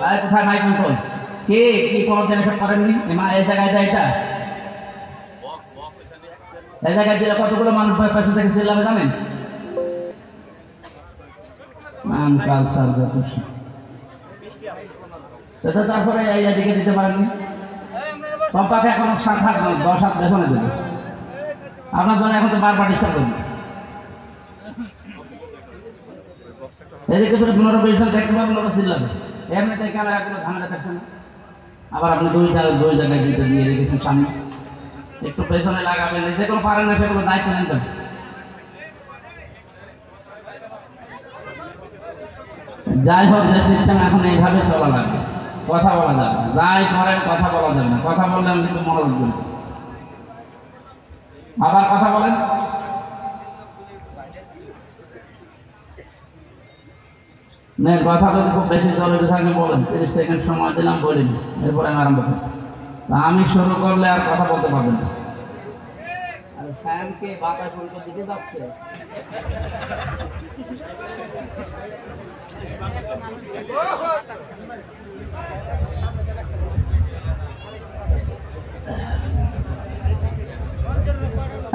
আরে কোথায় mic control? কে কি কোনোদিন এসব করেননি? এই জায়গায় এটা এই জায়গায় যে কতগুলো মানুষ পেছন থেকে চিল্লাবে জানেন? তারপরে এইদিকে দিতে পারেননি। সম্পাকে এখন 7-8 10 পেছনে দেবে আপনার জন্য। এখন তো বারবার ডিস্টার্ব করবে। এদিকে তো 15-20 জন দেখতে পাবেন, ওরা চিল্লাবে। এমনিতে ক্যামেরাগুলো ঝামেলা থাকছে না। আবার আপনি দুই জায়গায় দিতে দিয়ে রেখেছেন সামনে, একটু পেছনে লাগাবেন। যেগুলো পারেন না সেগুলো দায়িত্ব নেবেন। যাই হোক, যে সিস্টেম এখন এইভাবে চলা লাগবে। কথা বলা যাবে না, যাই করেন কথা বলা যাবে না। কথা বললে আমি কিন্তু মনোযোগ দেব। আবার কথা বলেন। কথা যদি খুব বেশি জরুরি থাকে বলেন, 30 সেকেন্ড সময় দিলাম, বলিনি, এরপরে আমি আরম্ভ করছি। আমি শুরু করলে আর কথা বলতে পারবেন না। ফ্যানকে বাতাস উল্টো দিকে যাচ্ছে।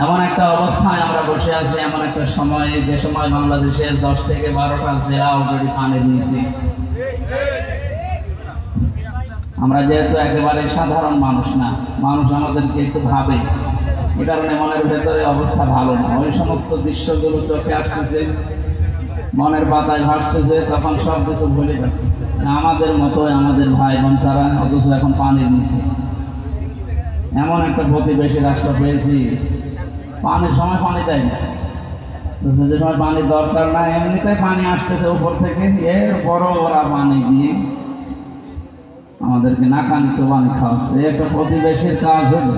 এমন একটা অবস্থায় আমরা বসে আছি, এমন একটা সময়ে, যে সময় বাংলাদেশের 10 থেকে 12টা জেলা অলরেডি পানির নিচে। আমরা যেহেতু একেবারে সাধারণ মানুষ না, মানুষ আমাদেরকে একটু ভাবে, এ কারণে মনের ভেতরে অবস্থা ভালো না। ওই সমস্ত দৃশ্যগুলো চোখে আসতেছে, মনের পাতায় ভাসতেছে, তখন সব কিছু ভুলে যাচ্ছে। আমাদের মতো আমাদের ভাই বোন তারা, অথচ এখন পানির নিচে। এমন একটা প্রতিবেশী রাষ্ট্র পেয়েছি, পানির সময় পানি দেয় না, যে সময় পানির দরকার না এমনিতে পানি আসতেছে উপর থেকে, এর বড় ওরা পানি দিয়ে আমাদেরকে নাকানি চোবানি খাওয়াচ্ছে। একটা প্রতিবেশীর কাজ হল,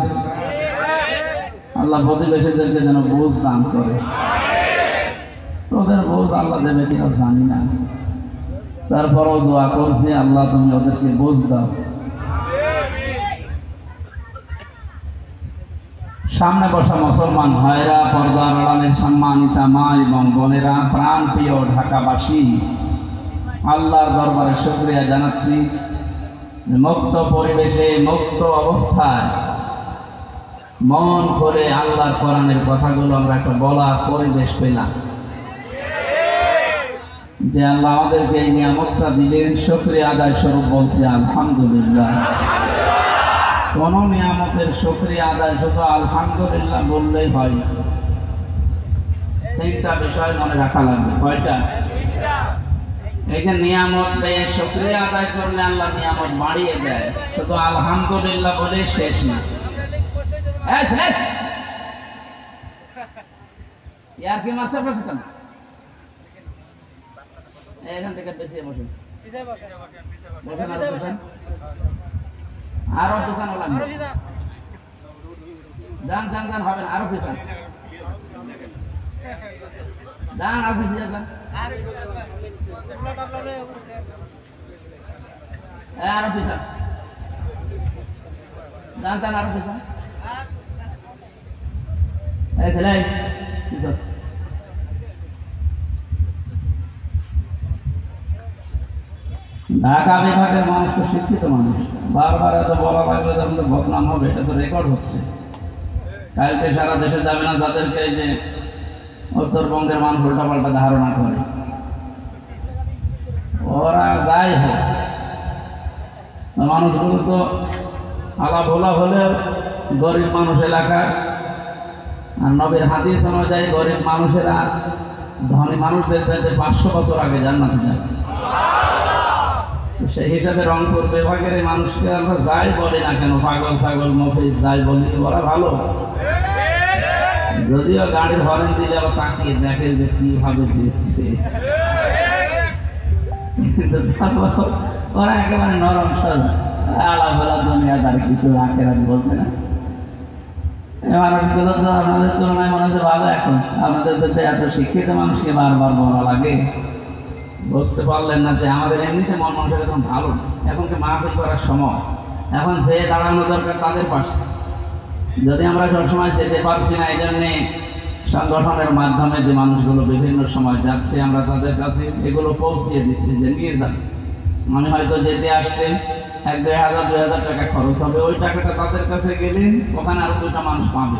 আল্লাহ প্রতিবেশীদেরকে যেন বুঝ দান করে। ওদের বুঝ আল্লাহ দেবে কিনা জানি না, তারপরও দোয়া করছি, আল্লাহ তুমি ওদেরকে বুঝ দাও। সামনে বসা মুসলমান ভাইরা, পর্দার আড়ালের সম্মানিতা মা এবং বোনেরা, প্রাণ প্রিয় ঢাকাবাসী, আল্লাহর দরবারে শুকরিয়া জানাচ্ছি। মুক্ত পরিবেশে, মুক্ত অবস্থায় মন করে আল্লাহর কোরআনের কথাগুলো আমরা একটা বলার পরিবেশ পেলাম। যে আল্লাহ আমাদেরকে এই নিয়ামতটা দিলেন, শুকরিয়া আদায় স্বরূপ বলছি আলহামদুলিল্লাহ। কোন নিয়ামতের শুকরিয়া আদায় শুধু আলহামদুলিল্লাহ বললেই হয় না। 3টা বিষয় মনে রাখা লাগবে। কয়টা? এই যে নিয়ামত পেয়ে শুকরিয়া আদায় করলে আল্লাহ নিয়ামত বাড়িয়ে দেয়, শুধু আলহামদুলিল্লাহ বলে শেষ না। ইয়ার কি মাসে বসে না, এখান থেকে বেশি বসেন, আরো পিছানো লাগবে। যান যান যান, হবে না, আরো পিছান যান, আরো পিছিয়ে যান, আরো পিছান যান যান, আরো পিছান। ছেলে পিছন। ঢাকা বিভাগের মানুষ তো শিক্ষিত মানুষ, বারবার এত বলা লাগবে যে আমাদের বদনাম হবে, এটা তো রেকর্ড হচ্ছে। কালকে সারা দেশে যাবে না, যাদেরকে এই যে উত্তরবঙ্গের মানুষ উল্টাপাল্টা ধারণা করে, ওরা যাই হোক, মানুষগুলো তো আলা ভোলা হলে গরিব মানুষ এলাকার, আর নবীর হাদিস অনুযায়ী গরিব মানুষেরা ধনী মানুষদের চাইতে 500 বছর আগে জান্নাতে যায়। সেই হিসাবে রংপুর বিভাগের এই মানুষকে আমরা যাই বলি না কেন, পাগল ছাগল মফিজ যাই বলি, ওরা ভালো। যদিও গাড়ির হরেন দিলে আবার তাকিয়ে দেখে যে কিভাবে দিচ্ছে, ওরা একেবারে নরম সরল, আলা ভোলা দুনিয়াদার, কিছু আখেরাত বলছে না। মানুষগুলো তো আপনাদের তুলনায় মনে হচ্ছে ভালো। এখন আপনাদের তো এত শিক্ষিত মানুষকে বারবার বলা লাগে, বুঝতে পারলেন না যে আমাদের এমনিতে মন মানুষের এখন ভালো। এখন কি মাহফিল করার সময়, এখন যে দাঁড়ানো দরকার তাদের পাশে। যদি আমরা সবসময় যেতে পারছি না, এই জন্যে সংগঠনের মাধ্যমে যে মানুষগুলো বিভিন্ন সময় যাচ্ছে, আমরা তাদের কাছে এগুলো পৌঁছিয়ে দিচ্ছি যে নিয়ে যান। মানে হয়তো যেতে আসতে 1-2 হাজার 2 হাজার টাকা খরচ হবে, ওই টাকাটা তাদের কাছে গেলে ওখানে আরো 2টা মানুষ পাবে।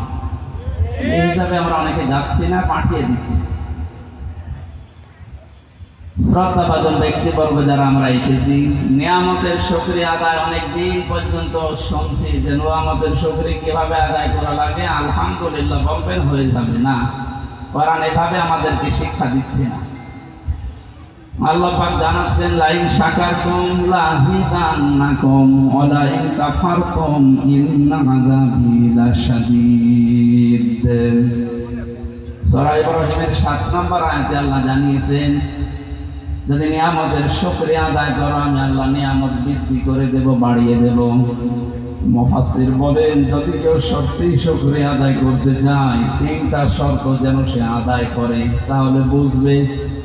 এই হিসাবে আমরা অনেকে যাচ্ছি না, পাঠিয়ে দিচ্ছি। শ্রদ্ধাভাজন ব্যক্তিবর্গ যারা আমরা এসেছি, নিয়ামতের শুকরিয়া আদায় অনেক দিন পর্যন্ত শুনছি যে নিয়ামতের শুকরিয়া কিভাবে আদায় করা লাগে, আলহামদুলিল্লাহ বলবেন হয়ে যাবে না। কোরআন এভাবে আমাদেরকে শিক্ষা দিচ্ছে না। আল্লাহ পাক জানাচ্ছেন, লাইন শাকারতুম লাযিদান্নাকুম ওয়া লাইন কাফারতুম ইন্না আযাবি লাশাদীদ। সূরা ইব্রাহিমের 7 নম্বর আয়াতে আল্লাহ জানিয়েছেন, যদি নিয়ামতের শুকরিয়া আদায় করো আমি আল্লাহ নিয়ামত বৃদ্ধি করে দেব, বাড়িয়ে দেব। মুফাসসির বলেন, যদি কেউ সত্যি শুকরিয়া আদায় করতে চায় 3টা শর্ত যেন সে আদায় করে, তাহলে বুঝবে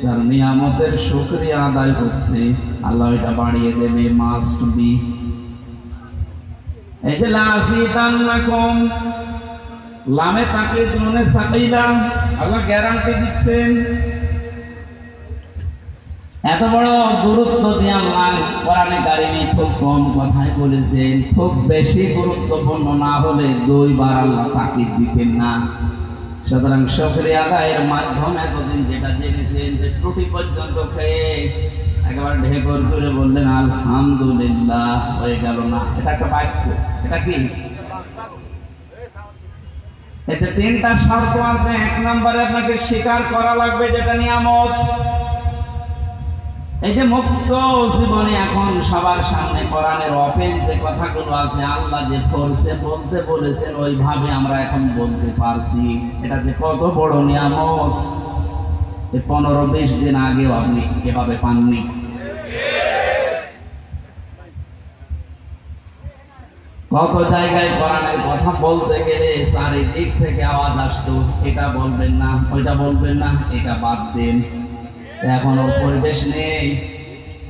যার নিয়ামতের শুকরিয়া আদায় করছে আল্লাহ এটা বাড়িয়ে দেবে, মাস্ট বি। এই যে লাযিদান্নাকুম, লামে তাকিদ নুনে সাকিলা, আল্লাহ গ্যারান্টি দিচ্ছেন। এত বড় গুরুত্ব দিয়ে আল্লাহ কোরআনে কারিমে খুব কম কথাই বলেছেন। খুব বেশি গুরুত্বপূর্ণ না হলে 2 বার আল্লাহ তাকিদ দিতেন না। সুতরাং শুকরিয়া আদায়ের মাধ্যমে এতদিন যেটা জেনেছেন যে ত্রুটি পর্যন্ত খেয়ে একেবারে ঢেকর করে বললেন আলহামদুলিল্লাহ, হয়ে গেল না, এটা একটা বাক্য। এটা কি? এতে 3টা শর্ত আছে। 1 নম্বরে আপনাকে স্বীকার করা লাগবে যেটা নিয়ামত। এই যে মুক্ত জীবনে এখন সবার সামনে কোরআনের ওপেন যে কথাগুলো আছে, আল্লাহ যে ফোর্সে বলতে বলেছেন ওইভাবে আমরা এখন বলতে পারছি, এটা যে কত বড় নিয়ামত, 15-20 দিন আগেও আপনি এভাবে পাননি। কত জায়গায় কোরআনের কথা বলতে গেলে চারিদিক থেকে আওয়াজ আসতো, এটা বলবেন না, ওইটা বলবেন না, এটা বাদ দেন। এখন ওর পরিবেশ নেই,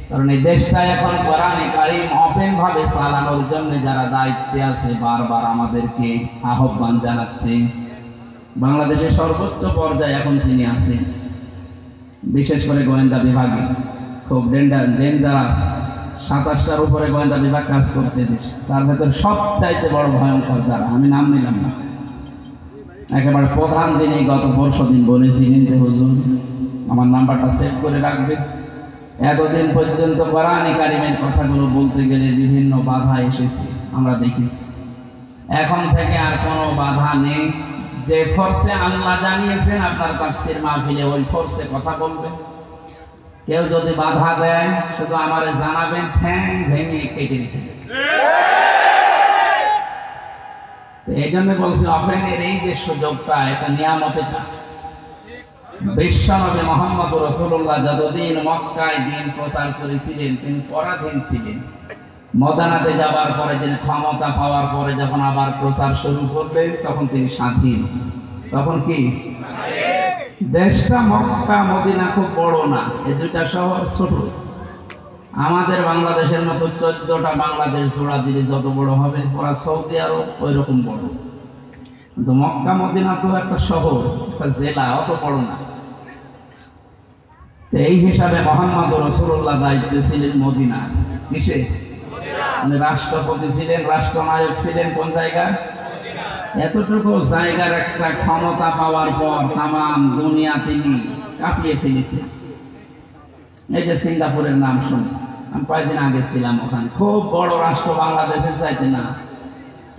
কারণ এই দেশটা এখন কোরআনে কারিম ওপেন ভাবে চালানোর জন্য যারা দায়িত্বে আছে বারবার আমাদেরকে আহ্বান জানাচ্ছে। বাংলাদেশের সর্বোচ্চ পর্যায়ে এখন যিনি আছে, বিশেষ করে গোয়েন্দা বিভাগে খুব ডেঞ্জারাস, 27টার উপরে গোয়েন্দা বিভাগ কাজ করছে দেশ, তার ভেতর সবচাইতে বড় ভয়ঙ্কর যারা, আমি নাম নিলাম না, একেবারে প্রধান যিনি গত পরশুদিন বলেছিলেন যে হুজুর আমার নাম্বারটা সেভ করে রাখবে। এতদিন পর্যন্ত কোরআনে কারিমের কথাগুলো বলতে গেলে বিভিন্ন বাধা এসেছে, আমরা দেখেছি। এখন থেকে আর কোনো বাধা নেই। যে ফোর্সে আল্লাহ জানিয়েছেন আপনার তাফসীর মাহফিলে, ওই ফোর্সে কথা বলবেন। কেউ যদি বাধা দেয় শুধু আমারে জানাবেন, ঠ্যাং ভেঙে কেটে দিতে। এই জন্য বলছি ওপেনের এই যে সুযোগটা, এটা নিয়ামতের। বিশ্বনবী মুহাম্মদ রাসূলুল্লাহ যতদিন মক্কায় দিন প্রচার করেছিলেন তিনি পরাধীন ছিলেন। মদিনাতে যাবার পরে তিনি ক্ষমতা পাওয়ার পরে যখন আবার প্রচার শুরু করলেন তখন তিনি স্বাধীন। তখন কি দেশটা মক্কা মদিনা খুব বড় না, এই 2টা শহর ছোট। আমাদের বাংলাদেশের মতো 14টা বাংলাদেশ জোড়া দিলে যত বড় হবে, ওরা সৌদি আরব ওই রকম বড়। কিন্তু মক্কা মদিনা তো একটা শহর, একটা জেলা, অত বড় না। এই হিসাবে মুহাম্মদ রাসূলুল্লাহ দায়িত্বে ছিলেন মদিনা। কিসে? রাষ্ট্রপতি ছিলেন, রাষ্ট্রনায়ক ছিলেন কোন জায়গায়? এতটুকু জায়গার একটা ক্ষমতা পাওয়ার পর তামাম দুনিয়া তিনি কাঁপিয়ে ফেলেছেন। এই যে সিঙ্গাপুরের নাম শুনে, আমি কয়েকদিন আগে ছিলাম ওখানে, খুব বড় রাষ্ট্র, বাংলাদেশের চাইতে না,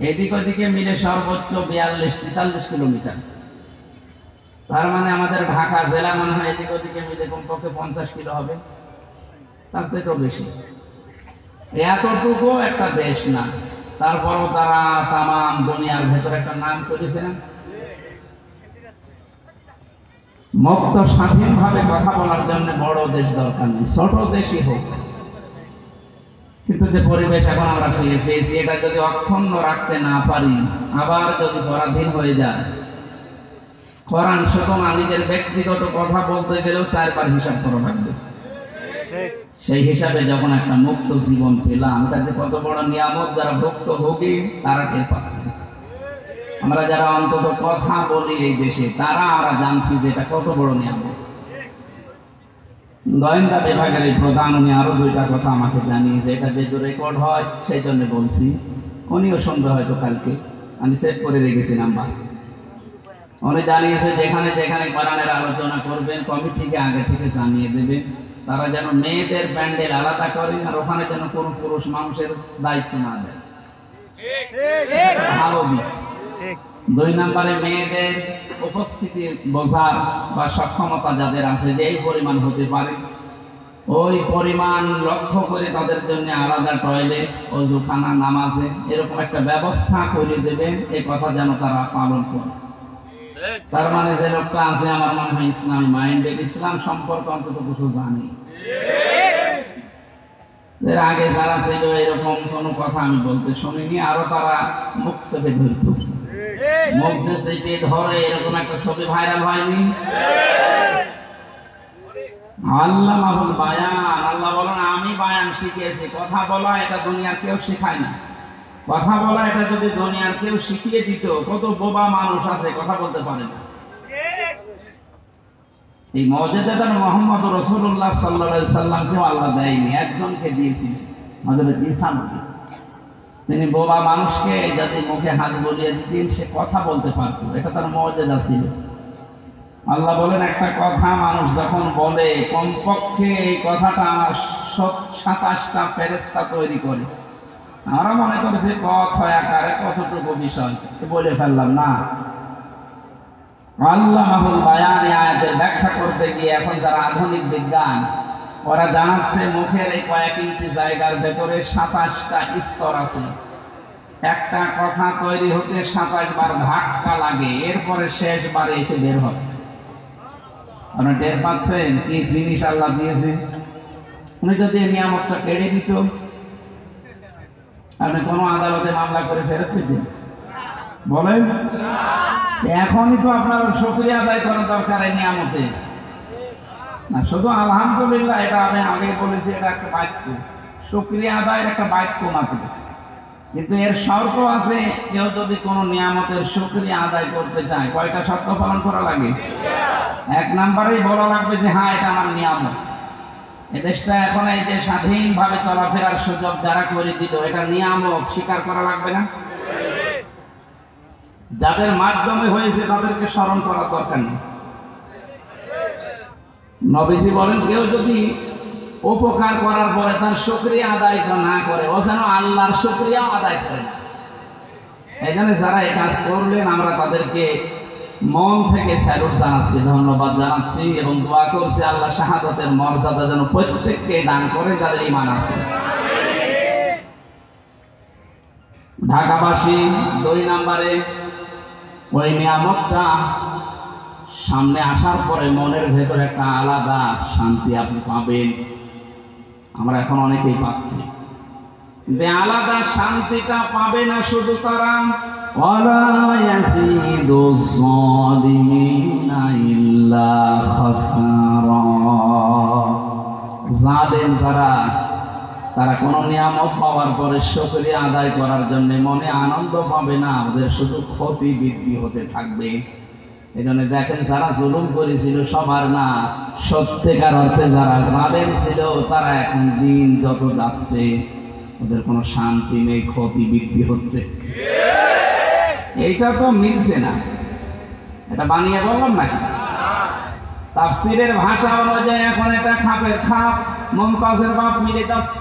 এদিক ওদিকে মিলে সর্বোচ্চ 42-43 কিলোমিটার। তার মানে আমাদের ঢাকা জেলা মনে হয় এদিক ওদিকে মিলে কমপক্ষে 50 কিলো হবে, তার থেকেও বেশি। এতটুকু একটা দেশ না, তারপরও তারা তামাম দুনিয়ার ভেতরে একটা নাম করেছে না। মুক্ত স্বাধীনভাবে কথা বলার জন্য বড় দেশ দরকার নেই, ছোট দেশই হোক। কিন্তু যে পরিবেশ এখন আমরা ফিরে পেয়েছি, এটা যদি অক্ষুণ্ণ রাখতে না পারি, আবার যদি পরাধীন হয়ে যায়, কোরআন শুধু না, নিজের ব্যক্তিগত কথা বলতে গেলেও 4 বার হিসাব করা লাগবে। সেই হিসাবে যখন একটা মুক্ত জীবন পেলাম, এটা যে কত বড় নিয়ামত, যারা ভুক্তভোগী তারা টের পাচ্ছে। আমরা যারা অন্তত কথা বলি এই দেশে, তারা আমরা জানছি যে এটা কত বড় নিয়ামত। গোয়েন্দা বিভাগের এই প্রধান উনি আরো দুইটা কথা আমাকে জানিয়েছে, এটা যেহেতু রেকর্ড হয় সেই জন্য বলছি, উনিও শুনবে হয়তো কালকে, আমি সেভ করে রেখেছি নাম্বার। উনি জানিয়েছে যেখানে যেখানে কোরআনের আলোচনা করবেন কমিটিকে আগে থেকে জানিয়ে দেবেন, তারা যেন মেয়েদের প্যান্ডেল আলাদা করেন আর ওখানে যেন কোনো পুরুষ মানুষের দায়িত্ব না দেয়। ভালো দিক। 2 নম্বরে মেয়েদের উপস্থিতি বোঝার বা সক্ষমতা যাদের আছে যে এই পরিমাণ হতে পারে, ওই পরিমাণ লক্ষ্য করে তাদের জন্য আলাদা টয়লেট, ওযুখানা, নামাজে এরকম একটা ব্যবস্থা করে দেবেন, এই কথা যেন তারা পালন করে। তার মানে যে লোকটা আছে আমার মনে হয় ইসলামী মাইন্ডেড, ইসলাম সম্পর্কে অন্তত কিছু জানি। এর আগে যারা ছিল এরকম কোনো কথা আমি বলতে শুনিনি, আরো তারা মুখ চেপে ধরত, মুখ চেপে ধরে এরকম একটা ছবি ভাইরাল হয়নি। আল্লাহ মাহুল বায়ান, আল্লাহ বলেন আমি বায়ান শিখিয়েছি। কথা বলা এটা দুনিয়ার কেউ শেখায় না। কথা বলা এটা যদি দুনিয়ার কেউ শিখিয়ে দিত, কত বোবা মানুষ আছে কথা বলতে পারে না। এই মর্যাদাটা মুহাম্মদ রাসূলুল্লাহ সাল্লাল্লাহু আলাইহি সাল্লামকে আল্লাহ দেয়নি, একজনকে দিয়েছিলেন, হযরত ঈসা নবী। তিনি বোবা মানুষকে যদি মুখে হাত বুলিয়ে দিতেন সে কথা বলতে পারত, এটা তার মর্যাদা ছিল। আল্লাহ বলেন একটা কথা মানুষ যখন বলে কমপক্ষে এই কথাটা আমার 27টা ফেরেশতা তৈরি করে। আমরা মনে করছি কথা আকারে কতটুকু বিষয় বলে ফেললাম না। আল্লাহুল বায়ান আয়াতের ব্যাখ্যা করতে গিয়ে এখন যারা আধুনিক বিজ্ঞান, ওরা জানাচ্ছে মুখের এই কয়েক ইঞ্চি জায়গার ভেতরে 27টা স্তর আছে। একটা কথা তৈরি হতে 27 বার ধাক্কা লাগে, এরপরে শেষবারে এসে বের হবে। আপনারা টের পাচ্ছেন কি জিনিস আল্লাহ দিয়েছে? উনি যদি এই নিয়ামতটা কেড়ে দিত, আপনি কোনো আদালতে মামলা করে ফেরত পেতেন? বলেন, এখনই তো আপনার শুকরিয়া আদায় করা দরকার এই নিয়ামতে। না শুধু আলহামদুলিল্লাহ, এটা আমি আগে বলেছি, এটা একটা বাক্য, শুকরিয়া আদায়ের একটা বাক্য মাত্র। কিন্তু এর শর্ত আছে, কেউ যদি কোনো নিয়ামতের শুকরিয়া আদায় করতে চায় কয়টা শর্ত পালন করা লাগে? 1 নম্বরেই বলা লাগবে যে হ্যাঁ এটা আমার নিয়ামত। এদেশটা এখন এই যে স্বাধীনভাবে চলাফেরার সুযোগ যারা করে দিল, এটা নিয়ামত, স্বীকার করা লাগবে না? যাদের মাধ্যমে হয়েছে তাদেরকে স্মরণ করার দরকার নেই। নবীজি বলেন কেউ যদি উপকার করার পরে তার শুকরিয়া আদায় না করে, ও যেন আল্লাহর শুকরিয়া আদায় করে না। এখানে যারা এই কাজ করলেন আমরা তাদেরকে মন থেকে স্যালুট জানাচ্ছি, ধন্যবাদ জানাচ্ছি এবং দোয়া করছি আল্লাহ শাহাদাতের মর্যাদা যেন প্রত্যেককে দান করে যাদের ঈমান আছে। ঢাকাবাসী 2 নম্বরে ওই নিয়ামতটা সামনে আসার পরে মনের ভেতরে একটা আলাদা শান্তি আপনি পাবেন। আমরা এখন অনেকেই পাচ্ছি, যে আলাদা শান্তিটা পাবে না শুধু তারা, ওয়ালা ইয়াসিদুস সালিমিনা ইল্লা খাসারা। জালেম যারা, তারা কোন নিয়ামত পাওয়ার পরে শুকরিয়া আদায় করার জন্য মনে আনন্দ পাবে না, ওদের শুধু ক্ষতি বৃদ্ধি হতে থাকবে। এজন্য দেখেন যারা জুলুম করেছিল সবার না, সত্যিকার অর্থে যারা জালেম ছিল তারা এখন দিন যত যাচ্ছে ওদের কোনো শান্তি নেই, ক্ষতি বৃদ্ধি হচ্ছে। এইটা তো মিলছে না, এটা বানিয়ে বললাম নাকি? তাফসীরের ভাষা অনুযায়ী এখন এটা খাপের খাপ, মুমতাজের বাপ মিলে যাচ্ছে।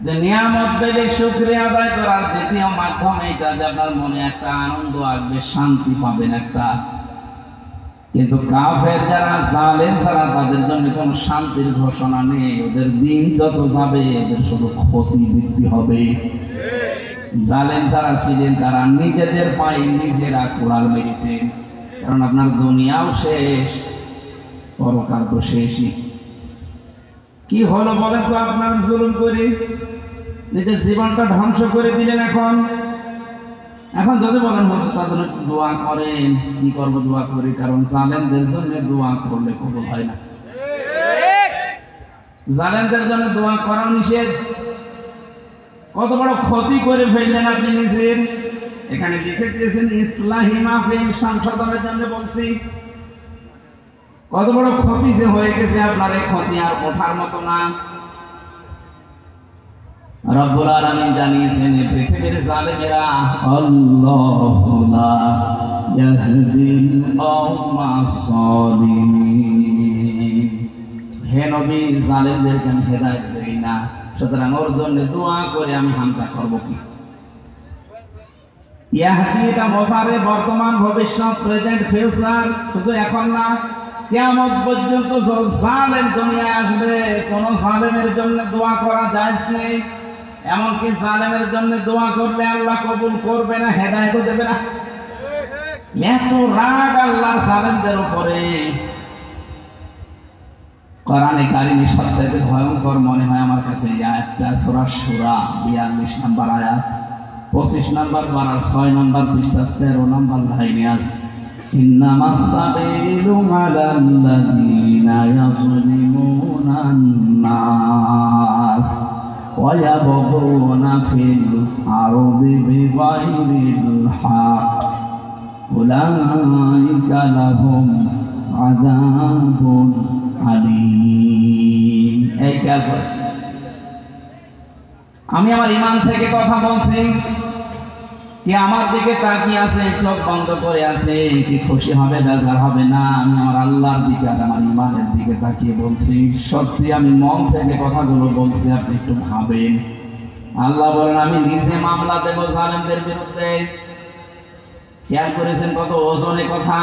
যে নিয়ামত পেলে শুকরিয়া আদায় করার দ্বিতীয় মাধ্যম এইটা, যে আপনার মনে একটা আনন্দ আসবে, শান্তি পাবেন একটা। কিন্তু কাফের যারা, জালেম যারা, তাদের জন্য কোন শান্তির ঘোষণা নেই। ওদের দিন যত যাবে ওদের শুধু ক্ষতি বৃদ্ধি হবে। জালেম যারা ছিলেন তারা নিজেদের পায়ে নিজেরা কোড়াল মেরেছে, কারণ আপনার দুনিয়াও শেষ, পরকাল তো শেষই। কি হলো বলেন তো? আপনার জুলুম করে নিজের জীবনটা ধ্বংস করে দিলেন। এখন যদি বলেন হয়তো তাদের দোয়া করেন, কি করবো? দোয়া করি, কারণ জালেমদের জন্য দোয়া করলে কবুল হয় না। জালেমদের জন্য দোয়া করা নিষেধ। কত বড় ক্ষতি করে ফেললেন আপনি নিজের। এখানে লিখে দিয়েছেন ইসলাহি মাহফিল সংশোধনের জন্য বলছি। কত বড় ক্ষতি যে হয়ে গেছে আপনার, এই ক্ষতি আর ওঠার মতো না। রব্বুল আলামিন জানিয়েছেন পৃথিবীর জালেমেরা আল্লাহু লা ইয়াহদিল কওমাস সালিমিন, হে নবী জালেমদেরকে আমি হেদায়েত দেই না, সুতরাং ওর জন্য দোয়া করে আমি হামজা করব কি? ইয়াহদি এটা মজারে বর্তমান ভবিষ্যৎ, প্রেজেন্ট ফিউচার, শুধু এখন না, কিয়ামত পর্যন্ত জালেম দুনিয়ায় আসবে, কোন জালেমের জন্য দোয়া করা জায়েজ নেই। এমনকি জালেমের জন্য দোয়া করলে আল্লাহ কবুল করবে না, হেদায়েত দেবে না। এত রাগ আল্লাহ জালেমদের উপরে। কোরআনে কারিমে সবচেয়ে ভয়ঙ্কর মনে হয় আমার কাছে এই আয়াতটা, সূরা শূরা 42 নম্বর আয়াত, 25 নম্বর পারা 6 নম্বর পৃষ্ঠা 13 নম্বর লাইনে আছে, ইন্নামাস সাবিলু আলাল্লাযীনা ইয়াযলিমুনান নাস ওয়া ইয়াবগুনা ফিল আরদি বিগাইরিল হক উলাইকা লাহুম আযাবুন আলীম। এই খেয়াল করে, আমি আমার ঈমান থেকে কথা বলছি, কি আমার দিকে তাকিয়ে আছে, চোখ বন্ধ করে আছে, কি খুশি হবে বেজার হবে না? আমি আমার আল্লাহর দিকে আর আমার ঈমানের দিকে তাকিয়ে বলছি, সত্যি আমি মন থেকে কথাগুলো বলছি, আপনি একটু ভাবেন। আল্লাহ বলেন আমি নিজে মামলা দেব জালেমদের বিরুদ্ধে। খেয়াল করেছেন কত ওজনে কথা?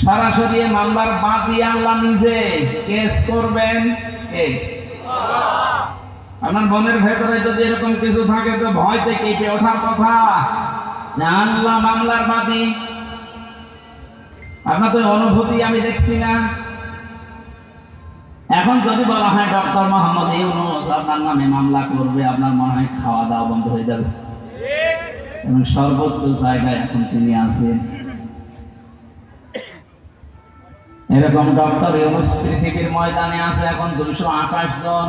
সরাসরি মামলার বাদী আল্লাহ নিজে কেস করবেন। আপনার মনের ভেতরে যদি এরকম কিছু থাকে তো ভয়তে কেঁপে ওঠার কথা, আল্লাহ মামলার বাদী। আপনার তো অনুভূতি আমি দেখছি না। এখন যদি বলা হয় ডক্টর মোহাম্মদ ইউনূস আপনার নামে মামলা করবে, আপনার মনে হয় খাওয়া দাওয়া বন্ধ হয়ে যাবে। এবং সর্বোচ্চ জায়গায় এখন তিনি আছেন। এরকম ডক্টর ইউনূস পৃথিবীর ময়দানে আছে এখন 228 জন,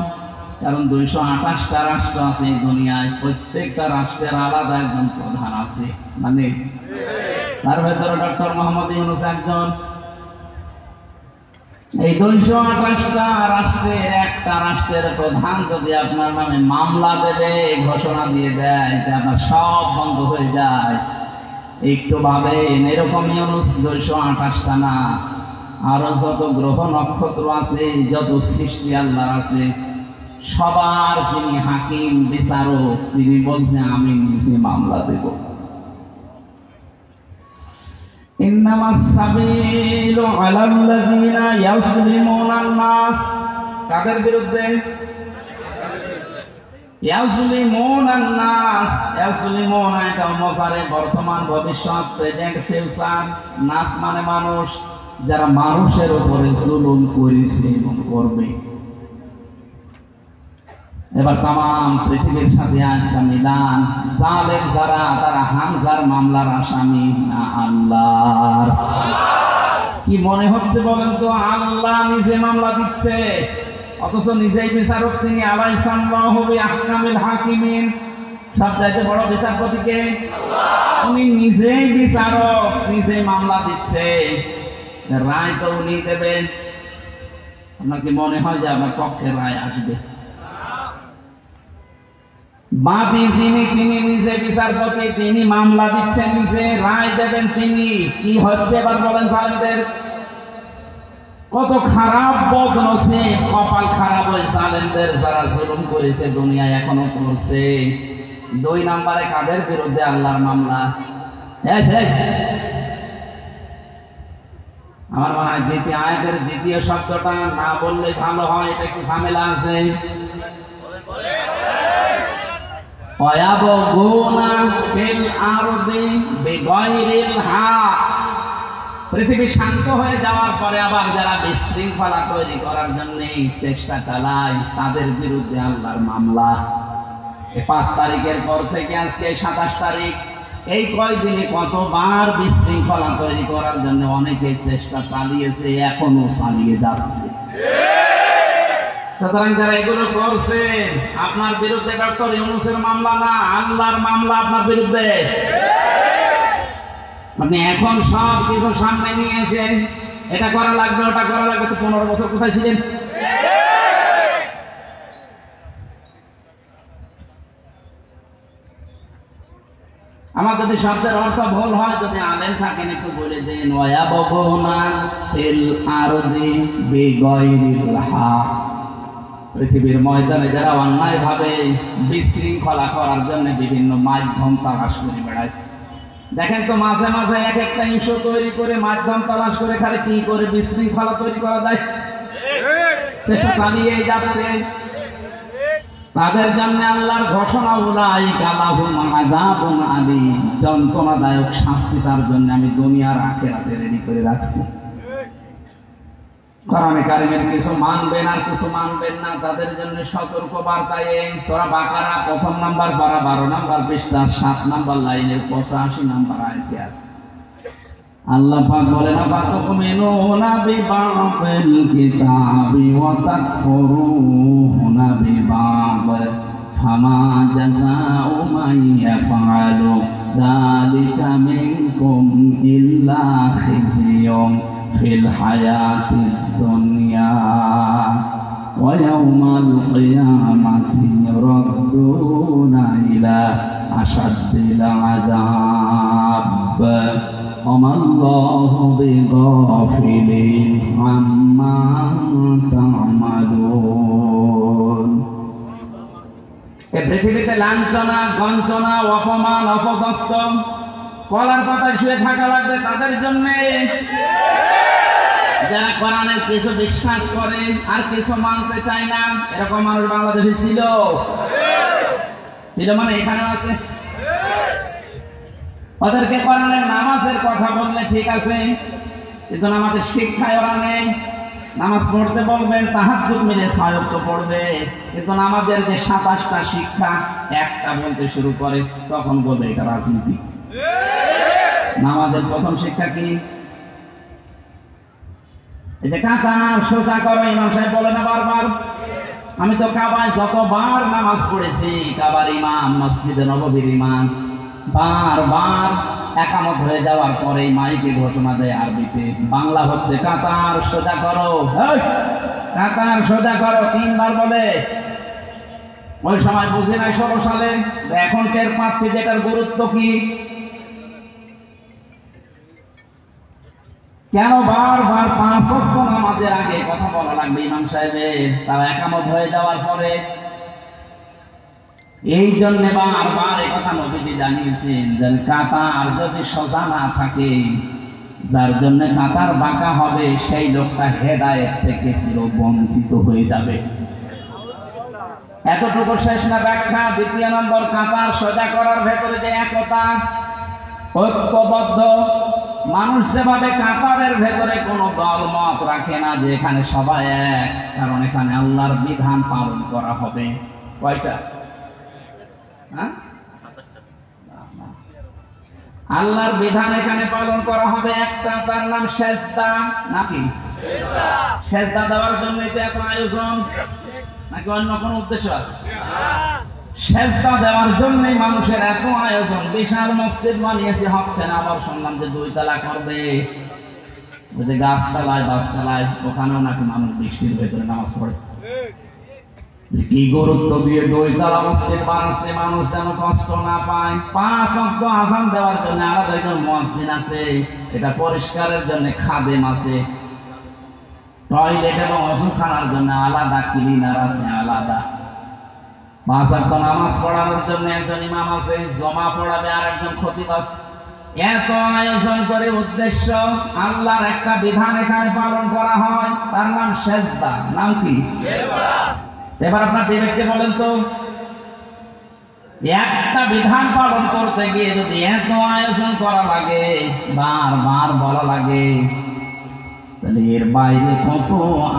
কারণ 228টা রাষ্ট্র আছে এই দুনিয়ায়, প্রত্যেকটা রাষ্ট্রের আলাদা একজন প্রধান আছে, মানে তার ভেতরে ডক্টর মোহাম্মদ ইউনূস একজন। এই 228টা রাষ্ট্রের একটা রাষ্ট্রের প্রধান যদি আপনার নামে মামলা দেবে, ঘোষণা দিয়ে দেয়, আপনার সব বন্ধ হয়ে যায়, একটু ভাবেন। এরকম ইউনূস 228টা না, আরো যত গ্রহ নক্ষত্র আছে, যত সৃষ্টি আল্লাহর আছে, সবার যিনি হাকিম বিচারক, তিনি বলছেন আমি নিজে মামলা দেব। ইন্নামাস সাবিলু আলাল্লাযীনা ইয়াযলিমুনান নাস, কাদের বিরুদ্ধে? ইয়াযলিমুনান নাস। ইয়াযলিমুনা এটা মজারে বর্তমান ভবিষ্যৎ, প্রেজেন্ট ফিউচার। নাস মানে মানুষ, যারা মানুষের উপরে জুলুম করেছে এবং করবে। এবার তাম পৃথিবীর সাথে আজকা মিলান, জালেম যারা, তারা হামজার মামলার আসামি না আল্লাহর? কি মনে হচ্ছে বলেন তো? আল্লাহ নিজে মামলা দিচ্ছে, অথচ নিজেই বিচারক তিনি। আলাইসাল্লাহু বিআহকামিল হাকিমিন, সবচাইতে বড় বিচারপতি কে? উনি নিজেই বিচারক, নিজেই মামলা দিচ্ছে, রায় তো উনি দেবেন। আপনার কি মনে হয় যে আমার পক্ষে রায় আসবে? বাদী যিনি, তিনি নিজে বিচারপতি, তিনি মামলা দিচ্ছেন নিজে, রায় দেবেন তিনি। কি হচ্ছে এবার বলেন জালেমদের? কত খারাপ বদনসিব, কপাল খারাপ ওই জালেমদের, যারা জুলুম করেছে দুনিয়ায় এখনো করছে। 2 নম্বরে কাদের বিরুদ্ধে আল্লাহর মামলা? আমার মনে হয় দ্বিতীয় আয়াতের দ্বিতীয় শব্দটা না বললে ভালো হয়, এটা একটু ঝামেলা আছে। ওয়ায়াবগুনা ফিল আরদি বিগাইরিল হক, পৃথিবী শান্ত হয়ে যাওয়ার পরে আবার যারা বিশৃঙ্খলা তৈরি করার জন্য চেষ্টা চালায়, তাদের বিরুদ্ধে আল্লাহর মামলা। 5 তারিখের পর থেকে আজকে 27 তারিখ, এই কয়দিনে কতবার বিশৃঙ্খলা তৈরি করার জন্য অনেকে চেষ্টা চালিয়েছে, এখনো চালিয়ে যাচ্ছে। সুতরাং যারা এগুলো করছে, আপনার বিরুদ্ধে ডক্টর ইউনূসের মামলা না, আল্লাহর মামলা আপনার বিরুদ্ধে। আপনি এখন সব কিছু সামনে নিয়ে এসে এটা করা লাগবে ওটা করা লাগবে, তো 15 বছর কোথায় ছিলেন? আমার যদি শব্দের অর্থ ভুল হয়, যদি আলেম থাকেন একটু বলে দেন। ওয়ায়াবগুনা ফিল আরদি বিগাইরিল হক, পৃথিবীর ময়দানে যারা অন্যায় ভাবে বিশৃঙ্খলা করার জন্য বিভিন্ন মাধ্যম তালাশ করে বেড়ায়। দেখেন তো মাঝে মাঝে এক একটা ইস্যু তৈরি করে মাধ্যম তালাশ করে খালি কি করে বিশৃঙ্খলা তৈরি করা যায় সেটা চালিয়ে যাচ্ছে। তাদের জন্য আল্লাহর ঘোষণা, উলাইকা লাহুম আযাবুন আলীম, যন্ত্রণাদায়ক শাস্তি তার জন্য আমি দুনিয়ার আখিরাতে রেডি করে রাখছি। কোরআনে কারিমের কিছু মানবেন আর কিছু মানবেন না, তাদের জন্য সতর্ক বার্তা এই সূরা বাকারা 1 নাম্বার পারা 12 নাম্বার পৃষ্ঠা 7 নাম্বার লাইনের 85 নাম্বার আয়াতে আছে। আল্লাহ পাক বলেন, ফাতুমিনুনা বিবা'দিল কিতাবি ওয়া তাকফুরুনা বিবা'দ ফামা জাযাউ মান ইয়াফআলু যালিকা মিনকুম ইল্লা খিzyun ফিল হায়াতিদ দুনিয়া ওয়া ইয়াওমাল কিয়ামাতি ইউরাদ্দুনা ইলা আশাদ্দিল আযাব ওমাল্লাহু বিগাফিলিন আম্মা তা'মালুন। এই পৃথিবীতে লাঞ্ছনা, গঞ্জনা, অপমান, অপদস্থ কলার পাতায় শুয়ে থাকা লাগবে তাদের জন্য যারা কোরআনের কিছু বিশ্বাস করে আর কিছু মানতে চায় না। এরকম মানুষ বাংলাদেশে ছিল মানে এখানেও আছে। ওদেরকে কোরআনের নামাজের কথা বললে ঠিক আছে, কিন্তু নামাজের শিক্ষায় ওরা নেই। নামাজ পড়তে বলবেন, তাহাজ্জুদ মিলে 6 ওয়াক্ত পড়বে, কিন্তু নামাজের যে 27টা শিক্ষা একটা বলতে শুরু করে তখন বলবে এটা রাজনীতি। নামাজের প্রথম শিক্ষা কি? এই যে কাতার সোজা করো, ইমাম সাহেব বলে না বারবার। আমি তো কাবায় যতবার নামাজ পড়েছি, কাবার ইমাম, মসজিদে নববীর ইমাম বারবার একামত হয়ে যাওয়ার পরে মাইকে ঘোষণা দেয় আরবিতে, বাংলা হচ্ছে কাতার সোজা করো, কাতার সোজা করো 3 বার বলে। ওই সময় বুঝি নাই 16 সালে, এখন টের পাচ্ছি যেটার গুরুত্ব কি। কেন বারবার 5 ওয়াক্ত নামাজের আগে কথা বলা লাগবে ইমাম সাহেবের, তারা একামত হয়ে যাওয়ার পরে? এই জন্য বারবার এই কথা নবীজি জানিয়েছেন যে কাতার যদি সোজা না থাকে, যার জন্য কাতার বাঁকা হবে সেই লোকটা হেদায়েত থেকে চিরবঞ্চিত হয়ে যাবে। এতটুকু শেষ না ব্যাখ্যা। 2 নম্বর, কাতার সোজা করার ভেতরে যে একতা, ঐক্যবদ্ধ মানুষ যেভাবে কাতারের ভেতরে কোনো দলমত রাখে না যে এখানে সবাই এক, কারণ এখানে আল্লাহর বিধান পালন করা হবে। কয়টা? আল্লাহর বিধান এখানে পালন করা হবে একটা, তার নাম সেজদা। নাকি সেজদা দেওয়ার জন্য এটা এত আয়োজন, নাকি অন্য কোনো উদ্দেশ্য আছে? সেজদা দেওয়ার জন্যই মানুষের এত আয়োজন। বিশাল মসজিদ বানিয়েছে, হচ্ছে না। আবার শুনলাম যে 2 তলা করবে, ওই যে গাছতলায় বাসতলায়, ওখানেও নাকি মানুষ বৃষ্টির ভেতরে নামাজ পড়ে। কি গুরুত্ব দিয়ে 2 তলা মসজিদ বানাচ্ছে, মানুষ যেন কষ্ট না পায়। 5 ওয়াক্ত আযান দেওয়ার জন্য আলাদা একজন মুয়াজ্জিন আছে, এটা পরিষ্কারের জন্য খাদেম আছে, টয়লেট এবং ওযুখানার জন্য আলাদা ক্লিনার আছে, আলাদা। 5 ওয়াক্ত নামাজ পড়ানোর জন্য একজন ইমাম আছে, জমা পড়াবে আর একজন খতিব আছে। এত আয়োজন করে উদ্দেশ্য আল্লাহর একটা বিধান এখানে পালন করা হয়, তার নাম সেজদা। নাম কি? এবার আপনার বিবেককে বলেন তো, একটা বিধান পালন করতে গিয়ে যদি এত আয়োজন করা লাগে, বারবার বলা লাগে, তাহলে এর বাইরে কত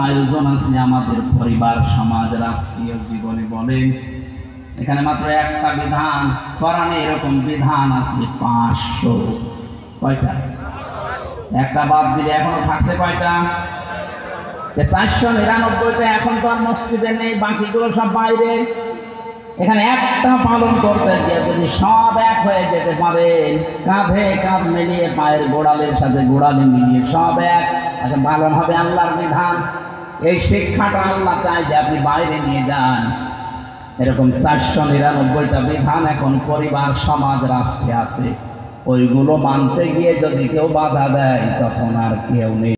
আয়োজন আছে আমাদের পরিবার, সমাজ, রাষ্ট্রীয় জীবনে বলেন। এখানে মাত্র একটা বিধান, কোরআনে এরকম বিধান আছে 500। কয়টা? একটা বাদ দিলে এখনো থাকছে কয়টা? 499টা এখন তো আর মসজিদে নেই, বাকিগুলো সব বাইরে। এখানে একটা পালন করতে গিয়ে যদি সব এক হয়ে যেতে পারে, কাঁধে কাঁধ মিলিয়ে, পায়ের গোড়ালির সাথে গোড়ালি মিলিয়ে সব এক, এখন পালন হবে আল্লাহর বিধান। এই শিক্ষাটা আল্লাহ চায় যে আপনি বাইরে নিয়ে যান। এরকম 499টা বিধান এখন পরিবার, সমাজ, রাষ্ট্রে আছে। ওইগুলো মানতে গিয়ে যদি কেউ বাধা দেয় তখন আর কেউ নেই।